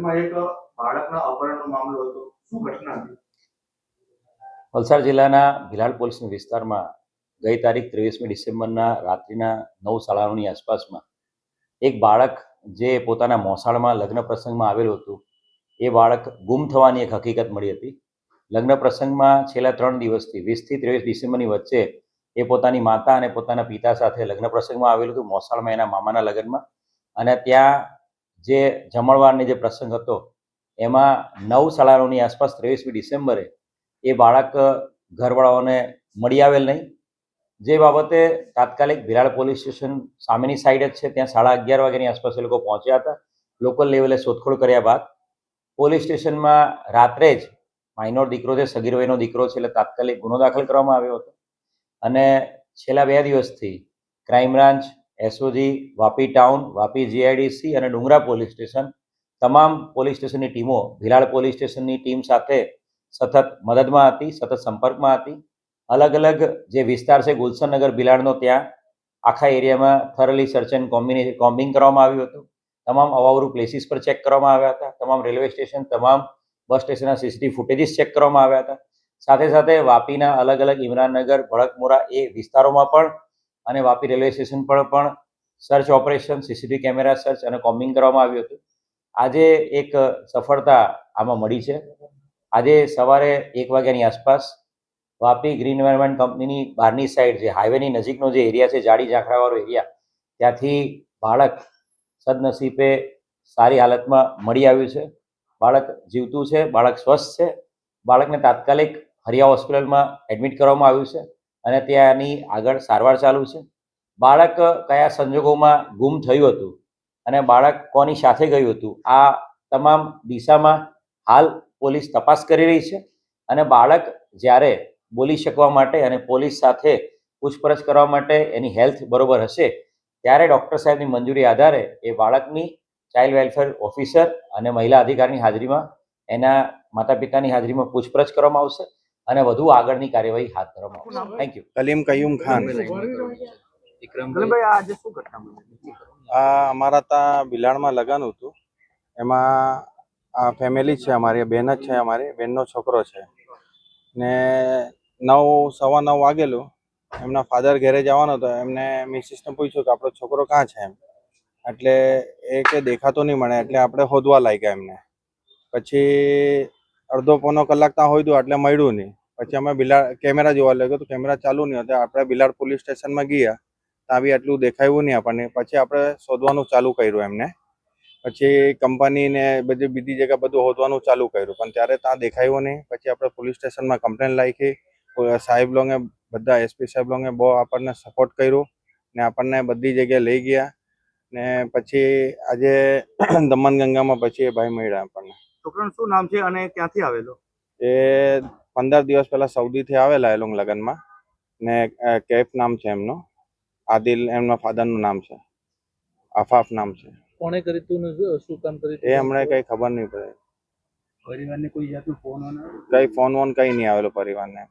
એમાં એક બાળકના અપહરણનો મામલો હતો. શું ઘટના હતી? વલસાડ જિલ્લાના ભિલાડ પોલીસ વિસ્તારમાં ગઈ તારીખ 23મી ડિસેમ્બરના રાત્રિના 9:30ની આસપાસમાં એક બાળક જે પોતાના મોસાળમાં લગ્ન પ્રસંગમાં આવેલું હતું એ બાળક ગુમ થવાની એક હકીકત મળી હતી. લગ્ન પ્રસંગમાં છેલ્લા 3 દિવસથી 20થી 23 ડિસેમ્બરની વચ્ચે એ પોતાની માતા અને પોતાના પિતા સાથે લગ્ન પ્રસંગમાં આવેલું હતું, મોસાળમાં એના મામાના લગ્નમાં. અને ત્યાં જે જમણવારની જે પ્રસંગ હતો એમાં 9:30ની આસપાસ 23મી ડિસેમ્બરે એ બાળક ઘરવાળાઓને મળી આવેલ નહીં, જે બાબતે તાત્કાલિક ભિલાડ પોલીસ સ્ટેશન સામેની સાઈડ જ છે, ત્યાં 11:30 વાગ્યાની આસપાસ એ લોકો પહોંચ્યા હતા. લોકલ લેવલે શોધખોળ કર્યા બાદ પોલીસ સ્ટેશનમાં રાત્રે જ માઇનોર દીકરો છે, સગીર વયનો દીકરો છે, એટલે તાત્કાલિક ગુનો દાખલ કરવામાં આવ્યો હતો. અને છેલ્લા 2 દિવસથી crime branch, SOG, Vapi town, Vapi GIDC અને ડુંગરા પોલીસ સ્ટેશન, તમામ પોલીસ સ્ટેશનની ટીમો ભિલાડ પોલીસ સ્ટેશનની ટીમ સાથે સતત મદદમાં હતી, સતત સંપર્કમાં હતી. અલગ અલગ જે વિસ્તાર છે ગુલશનનગર ભિલાડનો, ત્યાં આખા એરિયામાં થરલી સર્ચ એન્ડ કોમ્બિંગ કરવામાં આવ્યું હતું. તમામ અવાવરૂ પ્લેસીસ પર ચેક કરવામાં આવ્યા હતા. તમામ રેલવે સ્ટેશન, તમામ બસ સ્ટેશનના સીસીટીવી ફૂટેજીસ ચેક કરવામાં આવ્યા હતા. સાથે સાથે વાપીના અલગ અલગ ઇમરાનનગર, ભડકમુરા એ વિસ્તારોમાં પણ અને વાપી રેલવે સ્ટેશન પર પણ search operation, CCTV camera search અને કોમ્બિંગ કરવામાં આવ્યું હતું. આજે એક સફળતા આમાં મળી છે. આજે સવારે 1 વાગ્યાની આસપાસ વાપી ગ્રીન એન્વાયરમેન્ટ કંપનીની બહારની સાઈડ, જે હાઈવેની નજીકનો જે એરિયા છે, જાડી ઝાંખરાવાળો એરિયા, ત્યાંથી બાળક સદનસીબે સારી હાલતમાં મળી આવ્યું છે. બાળક જીવતું છે, બાળક સ્વસ્થ છે. બાળકને તાત્કાલિક હરિયા હોસ્પિટલમાં એડમિટ કરવામાં આવ્યું છે અને ત્યાંની આગળ સારવાર ચાલુ છે. બાળક કયા સંજોગોમાં ગુમ થયું હતું અને બાળક કોની સાથે ગયું હતું, આ તમામ દિશામાં હાલ પોલીસ તપાસ કરી રહી છે. અને બાળક જ્યારે બોલી શકવા માટે અને પોલીસ સાથે પૂછપરછ કરવા માટે એની હેલ્થ બરોબર હશે ત્યારે ડૉક્ટર સાહેબની મંજૂરી આધારે એ બાળકની ચાઇલ્ડ વેલફેર ઓફિસર અને મહિલા અધિકારીની હાજરીમાં, એના માતા પિતાની હાજરીમાં પૂછપરછ કરવામાં આવશે અને વધુ આગળની કાર્યવાહી હાથ ધરવામાં આવશે. Thank you. કલીમ કયુમ ખાન. અમારા ત્યાં ભિલાડમાં લગ્ન હતું. એમાં ફેમિલી છે, અમારી બહેન જ છે, અમારી બહેનનો છોકરો છે ને 9:15 વાગેલું. એમના ફાધર ઘરે જવાનો હતો. એમને મિસિસને પૂછ્યું કે આપણો છોકરો ક્યાં છે એમ. એટલે એ કે દેખાતો નહીં મળે, એટલે આપણે શોધવા લાગ્યા એમને. પછી અડધો પોણો કલાક ત્યાં હોઈતું એટલે મળ્યું નહીં. પછી અમે ભિલાડ કેમેરા જોવા લાગ્યો તો કેમેરા ચાલુ નહીં હતા. આપણે ભિલાડ પોલીસ સ્ટેશનમાં ગયા, ત્યાં બી આટલું દેખાયું નહીં આપણને. પછી આપણે શોધવાનું ચાલુ કર્યું એમને. પછી કંપની ને બધી બીજી જગ્યા બધું શોધવાનું ચાલુ કર્યું, પણ ત્યારે ત્યાં દેખાયું નહીં. પછી આપણે પોલીસ સ્ટેશનમાં કમ્પ્લેન લખી. સાહેબ લોકોએ, બધા એસપી સાહેબ લોકોએ બહુ આપણને સપોર્ટ કર્યું ને આપણને બધી જગ્યાએ લઈ ગયા. ને પછી આજે દમણગંગામાં પછી એ ભાઈ મળ્યા આપણને. છોકરાનું શું નામ છે અને ક્યાંથી આવેલો? એ 15 દિવસ પહેલા સૌદીથી આવેલા એ લોકો લગ્નમાં ને કેફ નામ છે એમનો, આદિલ એમના ફાધરનું નામ છે, આફાફ નામ છે. કોણે કરી તું, શું કામ કરી? એ હમણાં કઈ ખબર નહીં પડે. પરિવારને કોઈ જાતનો ફોન કઈ ફોન વોન કઈ નહીં આવેલો પરિવારને.